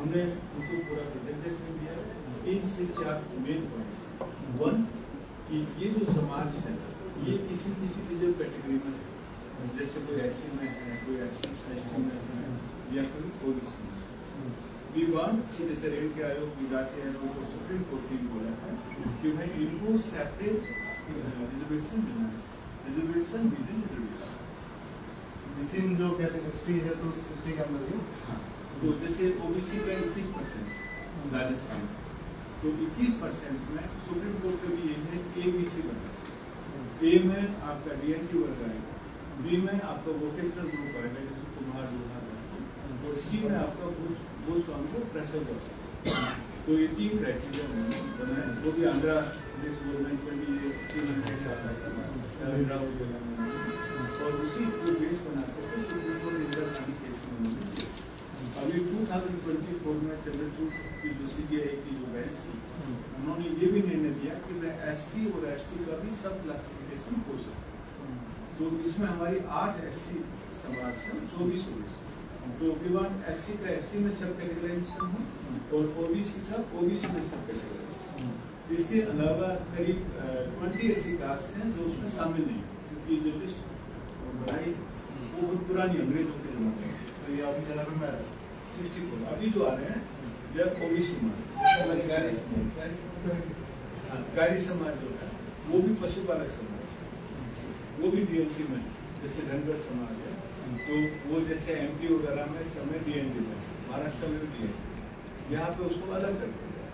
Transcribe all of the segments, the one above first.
हमने उनको पूरा प्रेजेंटेशन दिया। 3 से 4 मेन पॉइंट्स। 1 कि ये जो समाज है ये किसी रिजर्व कैटेगरी में है, जैसे कोई एससी में है, कोई एसटी में है या फिर ओबीसी में। वी वांट कि जैसे रेल के आयोग विधाते हैं तो सुप्रीम कोर्ट ने बोला है कि भाई इनको सेपरेट रिजर्वेशन मिलना चाहिए, रिजर्वेशन विद इन रिजर्वेशन। जो कैटेगरी है तो उसके के अंदर ही तो जैसे ओबीसी का 21% राजस्थान, तो 21% में सुप्रीम कोर्ट का भी यही है कि एबीसी बना, ए में आपका डीएनटी वर्ग आएगा, बी में आपका वोकेशनल ग्रुप आएगा जैसे कुम्हार लोहार, और सी में आपका भूस्वामी को प्रेशर करता है। तो ये 3 क्राइटेरिया बनाए, वो भी आंध्र प्रदेश गवर्नमेंट में भी ये 300 और उसी को बेस बनाते हुए supreme court Indira Gandhi case में अभी 2024 में चंद्रचूड़ की जो सीबीआई की जो बहस थी, उन्होंने ये भी निर्णय दिया कि मैं एससी और एसटी का भी सब क्लासिफिकेशन हो सकता। तो इसमें हमारी 8 एससी समाज का 24 ओबीसी, तो विवाद एससी का एससी में सब कैटेगराइजेशन है और ओबीसी का ओबीसी में सब कैटेगराइजेशन। इसके अलावा करीब 20 ऐसी कास्ट हैं जो उसमें शामिल नहीं, क्योंकि जो लिस्ट बनाई वो बहुत पुरानी अंग्रेजों के जमाने में, तो ये अभी जनरल में 64 अभी जो आ रहे हैं जब ओबीसी में गारी समाज जो है वो भी पशुपालक समाज है, वो भी डीएनटी में, जैसे धनगर समाज है तो वो जैसे एमपी वगैरह में समय डीएनटी में, महाराष्ट्र में भी डीएनटी, यहाँ पे उसको अलग कर दिया जाए।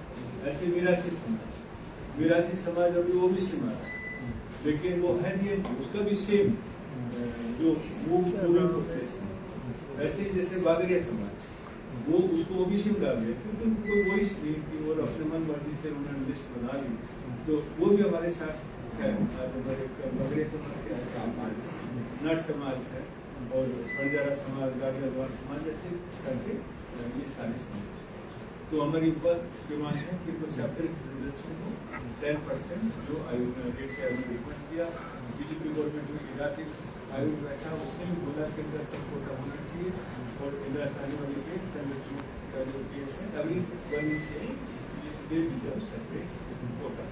ऐसे मिरासी समाज अभी ओबीसी में आ रहा है, लेकिन वो है डीएनटी, उसका भी सेम जो वो ऐसे जैसे बागरिया समाज वो उसको ओबीसी में डाल दिया क्योंकि उनको कोई वॉइस नहीं थी और अपने मन मर्जी से उन्होंने लिस्ट बना ली, तो वो भी हमारे साथ है। आज हमारे बागरिया समाज के नट समाज है और बंजारा समाज, गाड़िया समाज जैसे करके ये सारे समाज। तो हमारी ऊपर डिमांड है कि कुछ सेपरेट रिजर्वेशन को 10% जो आयोग ने रिकमेंड किया, बीजेपी गवर्नमेंट में गिराती आयोग बैठा, उसने भी बोला कि इनका सब कोटा होना चाहिए और इंदिरा साहनी वाली केस चंद्रचूड़ का जो केस है अभी 1 से दे डिजर्व सेपरेट कोटा।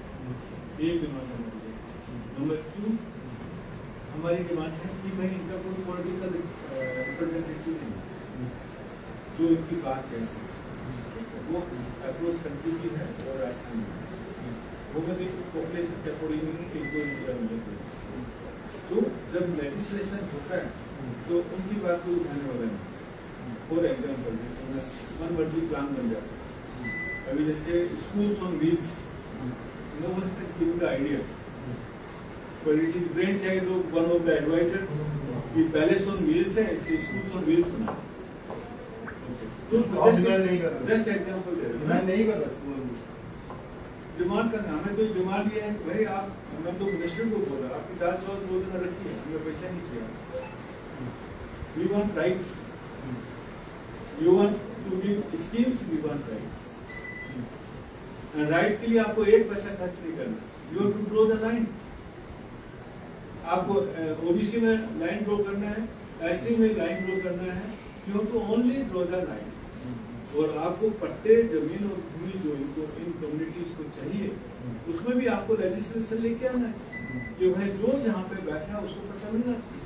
एक डिमांड हमारी है। नंबर 2 हमारी डिमांड है कि भाई इनका कोई पॉलिटिकल रिप्रेजेंटेटिव नहीं जो इनकी बात कह सके, वो अक्रॉस कंट्री की है और राजस्थान में वो भी पॉपुलेशन के अकॉर्डिंग इनको मिलेगी। तो जब लेजिस्लेशन होता है तो उनकी बात को उठाने वाला नहीं। फॉर एग्जाम्पल जैसे मन मर्जी प्लान बन जाता है, अभी जैसे schools on wheels, no one has given the idea but it is brainchild of one of the advisor कि पैलेस ऑन व्हील्स है इसलिए स्कूल्स ऑन व्हील्स बना। तो जस्ट एग्जांपल दे रहा हूं, मैं नहीं कर रहा स्कूल डिमांड करना, हमें कोई डिमांड ये है कि भाई आप, मैं तो मिनिस्टर को बोल रहा आपकी दाल चावल रोजाना रखिए, हमें पैसा नहीं चाहिए। We want rights, you want to give schemes, we want rights, and rights के लिए आपको एक पैसा खर्च नहीं करना, you have to draw the line. आपको ओबीसी में लाइन ड्रॉ करना है, एससी में लाइन ड्रॉ करना है, you have to only draw the line. और आपको पट्टे जमीन और भूमि जो इनको इन कम्युनिटीज को चाहिए उसमें भी आपको लेजिस्लेशन लेके आना है कि भाई जो जहाँ पे बैठा है उसको पट्टा मिलना चाहिए।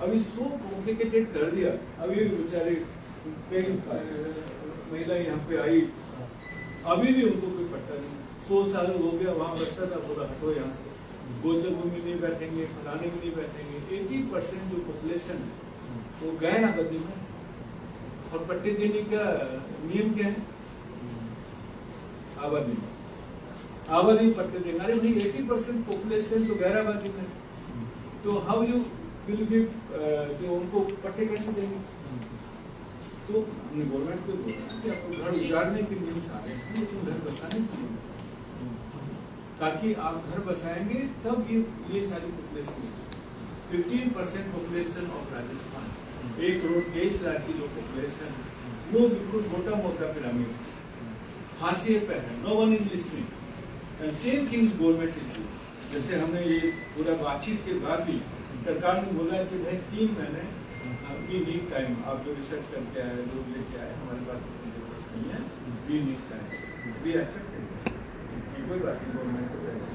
अभी सो कॉम्प्लिकेटेड कर दिया, अभी बेचारे कई महिला यहाँ पे आई, अभी भी उनको कोई पट्टा नहीं, 100 साल हो गया वहाँ बसता था, बोला हटो यहाँ से, गोचर भूमि नहीं बैठेंगे, फलाने में नहीं बैठेंगे। 80% जो पॉपुलेशन है वो गैर आबादी में, और पट्टे देने का नियम क्या है? आबादी पट्टे देंगे। अरे भाई 80% पॉपुलेशन तो गैर आबादी में, तो हाउ यू विल गिव, जो उनको पट्टे कैसे देंगे? तो हमने गवर्नमेंट को बोला कि आपको घर उजाड़ने के नियम आ रहे हैं लेकिन घर बसाने के नियम, ताकि आप घर बसाएंगे तब ये सारी population 15% population of Rajasthan, 1 crore 23 lakh की जो पॉपुलेशन वो बिल्कुल मोटा मोटा पिरामिड हाशिए पे है, no one is listening and same things government is doing. जैसे हमने ये पूरा बातचीत के बाद भी सरकार ने बोला कि भाई 3 महीने की नीड टाइम, आप जो रिसर्च करके आए, जो लेके आए, हमारे पास नहीं है, we need time, we accept, कोई बात नहीं, गवर्नमेंट को करेगा।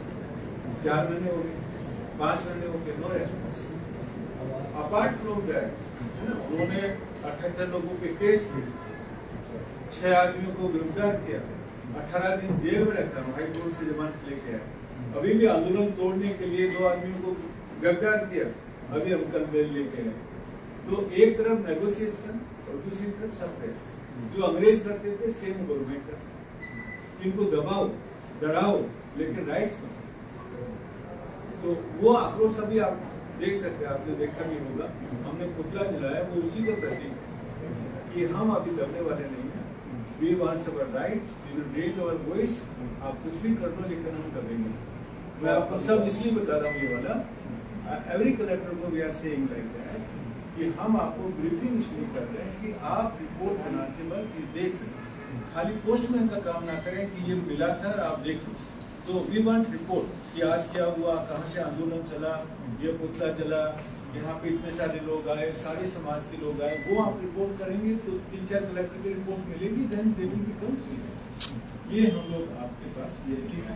4 महीने हो गए, 5 महीने हो गए, no response. Apart from that, उन्होंने 78 लोगों के केस किए, 6 आदमियों को गिरफ्तार किया, 18 दिन जेल में रखा, हाई कोर्ट से जमानत लेके आए। अभी भी आंदोलन तोड़ने के लिए 2 आदमियों को गिरफ्तार किया, अभी हम कल बेल लेके आए। तो एक तरफ नेगोशिएशन और दूसरी तरफ सप्रेस, जो अंग्रेज करते थे सेम गवर्नमेंट करते, इनको दबाओ डराओ लेकिन राइट्स में। तो वो आक्रोश अभी आप देख सकते हैं, आपने देखा भी होगा, हमने पुतला जलाया, वो उसी का प्रतीक है कि हम अभी डरने वाले नहीं हैं। We wants our rights, we will raise our voice. आप कुछ भी कर लो लेकिन हम करेंगे। मैं आपको सब इसलिए बता रहा हूँ ये वाला, एवरी कलेक्टर को we are saying like that कि हम आपको ब्रीफिंग इसलिए कर रहे हैं कि आप रिपोर्ट बनाते वक्त ये देख सकें, खाली पोस्टमैन का काम ना करें कि ये मिला था आप देख लो। तो वी वांट रिपोर्ट कि आज क्या हुआ, कहाँ से आंदोलन चला, ये पुतला चला, यहाँ पे इतने सारे लोग आए, सारे समाज के लोग आए, वो आप रिपोर्ट करेंगे तो 3-4 कलेक्टर की रिपोर्ट मिलेगी, then they will become serious. ये हम लोग आपके पास ये है।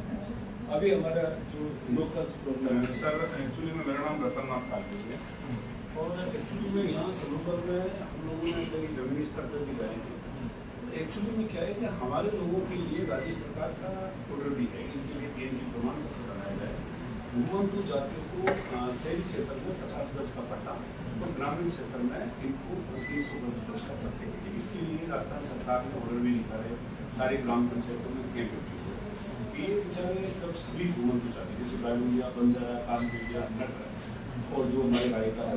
अभी हमारा जो लोकल प्रोग्राम है सर, एक्चुअली में मेरा नाम रतन नाथ कालवी है और एक्चुअली में यहाँ सरोवर में हम लोगों ने कई जमीनी स्तर पर भी गए हैं। एक्चुअली में क्या है कि हमारे लोगों के लिए राज्य सरकार का ऑर्डर भी है, इनके लिए DNT प्रमाण पत्र बनाया जाए। घुमंतु जातियों को शहरी क्षेत्र में 50 गज का पट्टा और ग्रामीण क्षेत्र में इनको 300 गज का पट्टे के लिए, इसके लिए राजस्थान सरकार ने ऑर्डर भी निकाले सारे ग्राम पंचायतों में कैंप किए। ये बेचारे जब सभी घुमंतु जाति जैसे गायमुंडिया, बंजारा, कानपुरिया, नट और जो हमारे गायिका है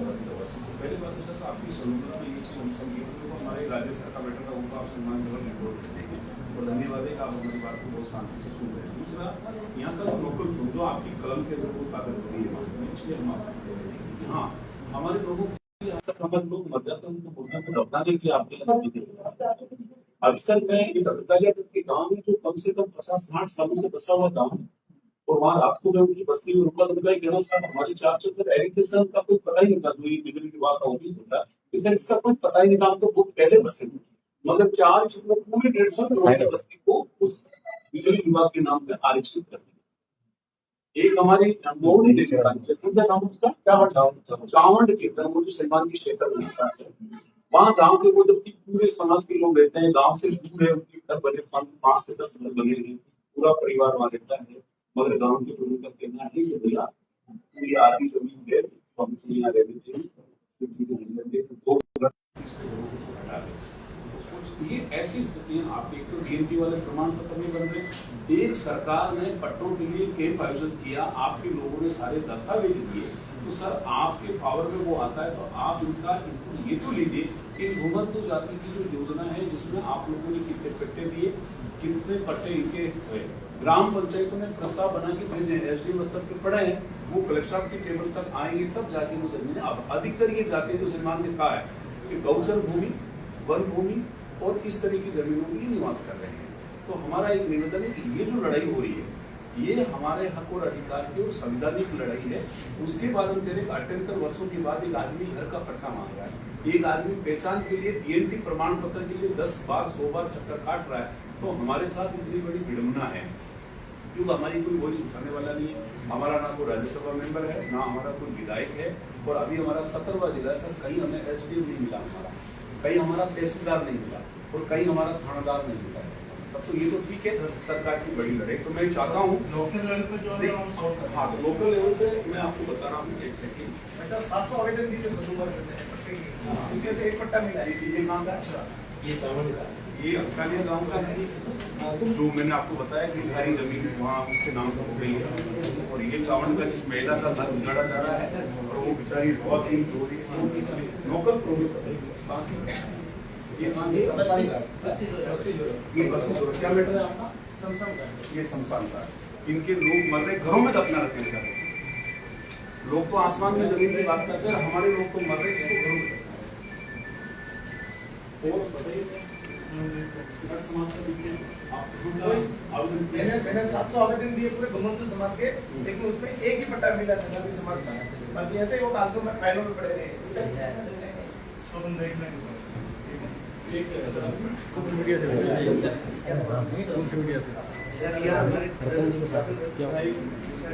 पहले बात तो सर आपकी सरोवरा में ये चीज हम समझिए तो हमारे राज्य सरकार बैठा था उनको आप सम्मान जरूर रिपोर्ट कर देंगे और धन्यवाद है कि आप हमारी बात को बहुत शांति से सुन रहे हैं। दूसरा, यहाँ का जो लोकल जो आपकी कलम के अंदर वो ताकत बनी है, इसलिए हम आपको कह रहे हैं कि हाँ हमारे लोगों को यहाँ तक हमारे लोग मर जाते हैं, उनको बोलना को अपनाने के लिए आपके अक्सर मैं ये बताया गया कि गाँव में जो कम से कम 50-60 सालों से बसा हुआ गाँव और वहाँ रात को मैं उनकी बस्ती में रुका तो उनका कहना साहब हमारे 4 एजुकेशन का कोई पता ही नहीं था, जो ये बिजली विभाग का ऑफिस होता है इसका कोई पता ही नहीं था, हमको बुक कैसे बसेंगे, मतलब 4 में पूरी 150 बस्ती को उस बिजली विभाग के नाम पे आरक्षित कर दिया। एक हमारी चावंड के जो सलमान की क्षेत्र में वहाँ गाँव के वो जबकि पूरे समाज के लोग रहते हैं, गाँव से दूर है, उनके घर बने 5 से 10 घर बने हैं, पूरा परिवार वहाँ रहता है, मगर गाँव के लोगों का कहना है कि भैया पूरी आधी जमीन है हम यहाँ रहने चाहिए, ये ऐसी स्थितियां आप एक तो DNT वाले प्रमाण पत्र नहीं बन रहे, एक सरकार ने पट्टों के लिए कैंप आयोजन किया, आपके लोगों ने सारे दस्तावेज दिए, तो सर आपके पावर में वो आता है तो आप इनका ये तो लीजिए कि घुमंतु जाति की जो योजना है जिसमें आप लोगों ने कितने पट्टे दिए, कितने पट्टे इनके हुए, ग्राम पंचायतों ने प्रस्ताव बना के भेजे, SDM स्तर पे पड़े हैं, वो कलेक्टर की टेबल तक आएंगे तब जाके वो जमीन। अब अधिकतर ये जाति जो सलमान ने कहा है कि गौचर भूमि, वन भूमि और इस तरह की जमीनों में निवास कर रहे हैं। तो हमारा एक निवेदन है कि ये जो लड़ाई हो रही है ये हमारे हक और अधिकार की और संवैधानिक लड़ाई है। उसके बाद हम तेरे 78 वर्षों के बाद एक आदमी घर का पट्टा मांग रहा है, एक आदमी पहचान के लिए DNT प्रमाण पत्र के लिए 10 बार 100 बार चक्कर काट रहा है। तो हमारे साथ इतनी बड़ी विडंबना है क्योंकि हमारी कोई वॉइस उठाने वाला नहीं है, हमारा ना कोई राज्यसभा मेंबर है, ना हमारा कोई विधायक है, और अभी हमारा 17वां जिला है सर, कहीं हमें SDM नहीं मिला, हमारा कहीं हमारा तहसीलदार नहीं मिला और कहीं हमारा थानादार नहीं मिला। तब तो ये तो ठीक है सरकार की बड़ी लड़ाई। तो मैं चाहता हूँ लोकल लेवल पे जो है हाँ तो लोकल लेवल पे मैं आपको बता रहा हूँ एक सेकेंड, 700 आवेदन दिए थे, एक पट्टा मिला है, ये चावल का ये अफगानिया गाँव का है जो मैंने आपको बताया कि सारी जमीन वहाँ उसके नाम पर हो गई है, और ये चावल का जिस महिला का घर उजाड़ा जा रहा है और वो बेचारी बहुत ही लोकल क्या मैटर है आपका, ये शमशान का इनके लोग मर रहे घरों में दफना रखे हैं सर, लोग तो आसमान में जमीन की बात करते हैं, हमारे लोग तो मर रहे इसको घरों में। और बताइए समाज का मैंने 700 आवेदन दिए पूरे घुमंतु समाज के, लेकिन उसमें एक ही पट्टा मिला था गांधी समाज का, बाकी ऐसे ही वो कागजों में फाइलों में पड़े रहे। सर क्या हमारे रतन जी के साथ क्या हुआ?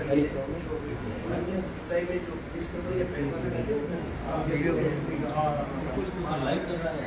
Any साइड में जो इसको तो ये फिल्म में लगे वीडियो लाइव कर रहा है?